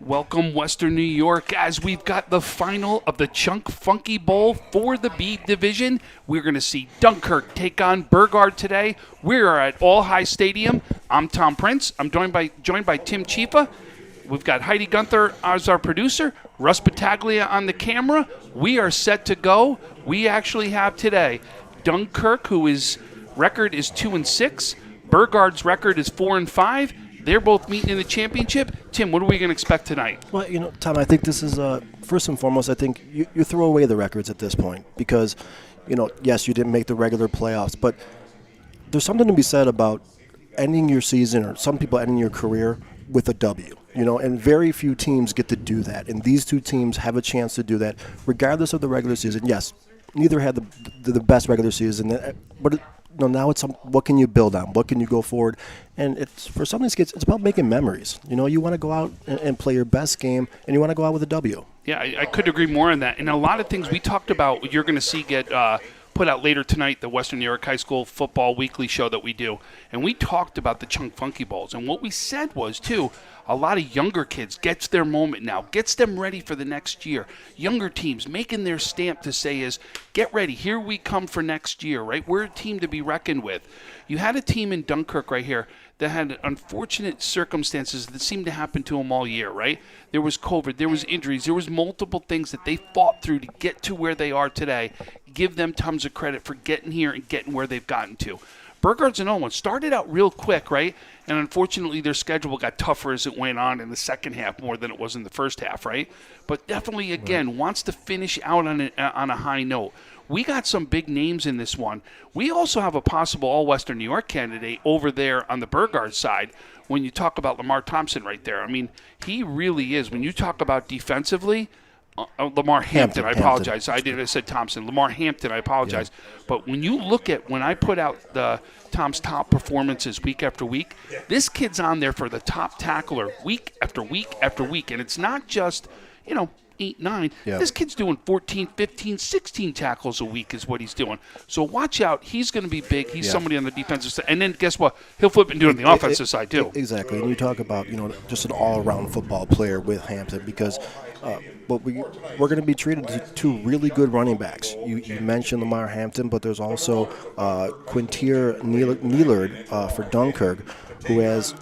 Welcome, Western New York, as we've got the final of the Chunk Funky Bowl for the B Division. We're going to see Dunkirk take on Burgard today. We are at All High Stadium. I'm Tom Prince. I'm joined by Tim Chifa. We've got Heidi Gunther as our producer, Russ Battaglia on the camera. We are set to go. We actually have today Dunkirk, whose record is 2-6. Burgard's record is 4-5. They're both meeting in the championship. Tim, what are we going to expect tonight? Well, Tom, I think this is, first and foremost, I think you throw away the records at this point because, yes, you didn't make the regular playoffs, but there's something to be said about ending your season, or some people ending your career with a W, and very few teams get to do that. And these two teams have a chance to do that regardless of the regular season. Yes, neither had the best regular season, but now it's what can you build on? What can you go forward? And it's for some of these kids, it's about making memories. You want to go out and play your best game, and you want to go out with a W. Yeah, I couldn't agree more on that. And a lot of things we talked about, you're going to see get put out later tonight, the Western New York High School Football Weekly show that we do. And we talked about the Chunk Funky Bowls. And what we said was, too, a lot of younger kids gets their moment now, gets them ready for the next year. Younger teams making their stamp to say is, get ready, here we come for next year, right? We're a team to be reckoned with. You had a team in Dunkirk right here that had unfortunate circumstances that seemed to happen to them all year, right? There was COVID, there was injuries, there was multiple things that they fought through to get to where they are today. Give them tons of credit for getting here and getting where they've gotten to. Burgard's another one. Started out real quick, right? And unfortunately, their schedule got tougher as it went on in the second half more than it was in the first half, right? But definitely, again, wants to finish out on a high note. We got some big names in this one. We also have a possible All-Western New York candidate over there on the Burgard side when you talk about Lamar Thompson right there. I mean, he really is. When you talk about defensively, Lamar Hampton, I apologize. I said Thompson. Lamar Hampton, I apologize. Yeah. But when you look at when I put out Tom's top performances week after week, this kid's on there for the top tackler week after week after week. And it's not just, 8, 9. Yeah. This kid's doing 14, 15, 16 tackles a week is what he's doing. So watch out. He's going to be big. He's somebody on the defensive side. And then guess what? He'll flip and do it on the offensive side too. Exactly. And you talk about, just an all-around football player with Hampton because but we're going to be treated to two really good running backs. You mentioned Lamar Hampton, but there's also Quintier Nealard for Dunkirk, who has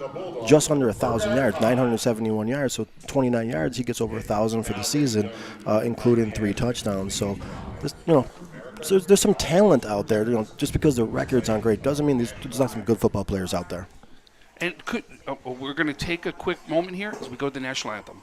just under 1,000 yards, 971 yards, so 29 yards. He gets over 1,000 for the season, including 3 touchdowns. So, there's some talent out there. Just because the records aren't great doesn't mean there's not some good football players out there. And we're going to take a quick moment here as we go to the national anthem.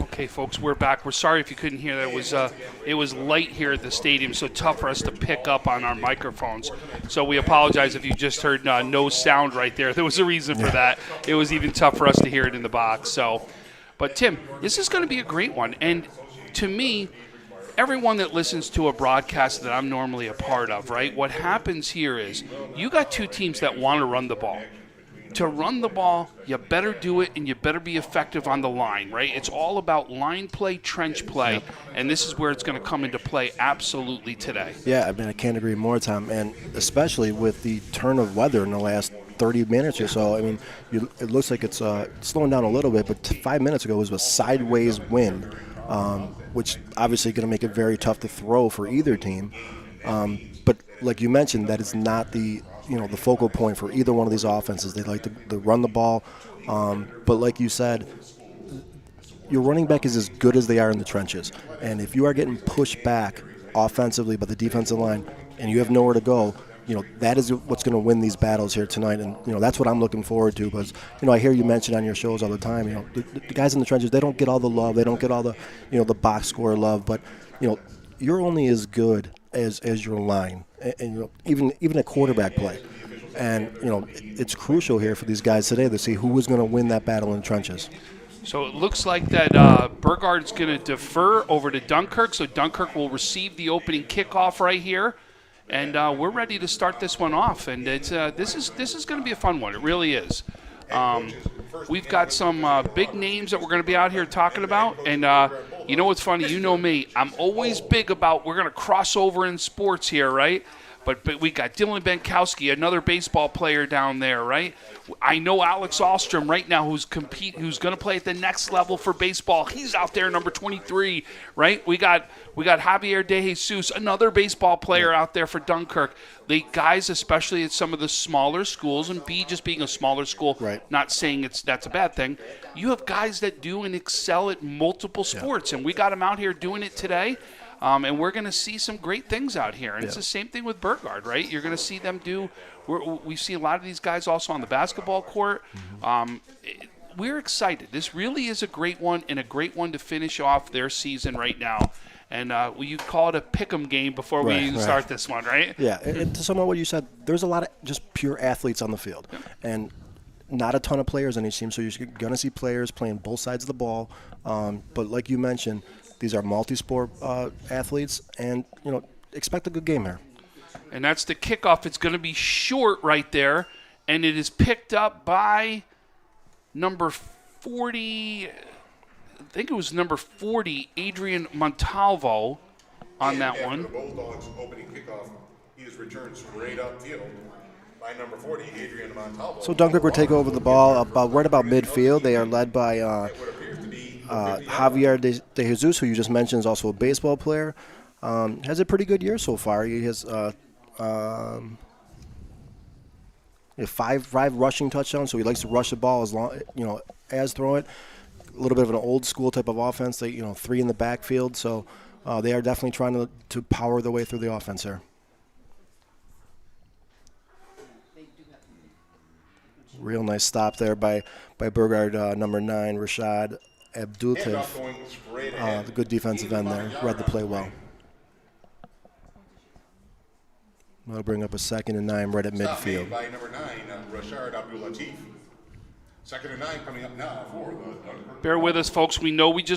Okay, folks, we're back. We're sorry if you couldn't hear that. It was light here at the stadium, so tough for us to pick up on our microphones. So we apologize if you just heard no sound right there. There was a reason for that. It was even tough for us to hear it in the box. But Tim, this is going to be a great one. And to me, everyone that listens to a broadcast that I'm normally a part of, right, what happens here is you got two teams that want to run the ball. To run the ball, you better do it, and you better be effective on the line, right? It's all about line play, trench play, and this is where it's going to come into play absolutely today. Yeah, I can't agree more, Tom, and especially with the turn of weather in the last 30 minutes or so. I mean, it looks like it's slowing down a little bit, but 5 minutes ago it was a sideways wind, which obviously going to make it very tough to throw for either team. But like you mentioned, that is not the focal point for either one of these offenses. They like to run the ball, but like you said, your running back is as good as they are in the trenches. And if you are getting pushed back offensively by the defensive line and you have nowhere to go, that is what's going to win these battles here tonight. And, that's what I'm looking forward to because, I hear you mention on your shows all the time, the guys in the trenches, they don't get all the love. They don't get all the, the box score love. But, you're only as good as your line and even a quarterback play. And, it's crucial here for these guys today to see who is going to win that battle in the trenches. So it looks like that Burgard is going to defer over to Dunkirk. So Dunkirk will receive the opening kickoff right here, and we're ready to start this one off. And it's this is going to be a fun one. It really is. We've got some big names that we're going to be out here talking about. And you know what's funny? You know me. I'm always big about we're going to cross over in sports here, right? But we got Dylan Benkowski, another baseball player down there, right? I know Alex Alstrom right now who's going to play at the next level for baseball. He's out there, number 23, right? We got Javier De Jesus, another baseball player out there for Dunkirk. The guys, especially at some of the smaller schools, and B just being a smaller school, right. Not saying that's a bad thing. You have guys that do and excel at multiple sports, and we got them out here doing it today. And we're going to see some great things out here. And it's the same thing with Burgard, right? You're going to see them do – we see a lot of these guys also on the basketball court. We're excited. This really is a great one and a great one to finish off their season right now. And you call it a pick'em game before we even start this one, right? Yeah, and to sum up what you said, there's a lot of just pure athletes on the field. Yeah. And not a ton of players on each team, so you're going to see players playing both sides of the ball. But like you mentioned – these are multi-sport athletes, and, expect a good game here. And that's the kickoff. It's going to be short right there, and it is picked up by number 40, I think it was number 40, Adrian Montalvo on that one. The Bulldogs opening kickoff, he is returned straight upfield by number 40, Adrian Montalvo. So Dunkirk will take over the ball right about midfield. They are led by Javier De Jesus, who you just mentioned is also a baseball player. Has a pretty good year so far. He has five rushing touchdowns, so he likes to rush the ball as throw it. A little bit of an old school type of offense. They 3 in the backfield, so they are definitely trying to power their way through the offense here. Real nice stop there by Burgard, number 9, Rashad Abdulatif, the good defensive end there, read the play well. That'll bring up a 2nd and 9 right at midfield. By number 9, Rashad Abdulatif. 2nd and 9 coming up now for the Dunkirk. Bear with us, folks. We know we just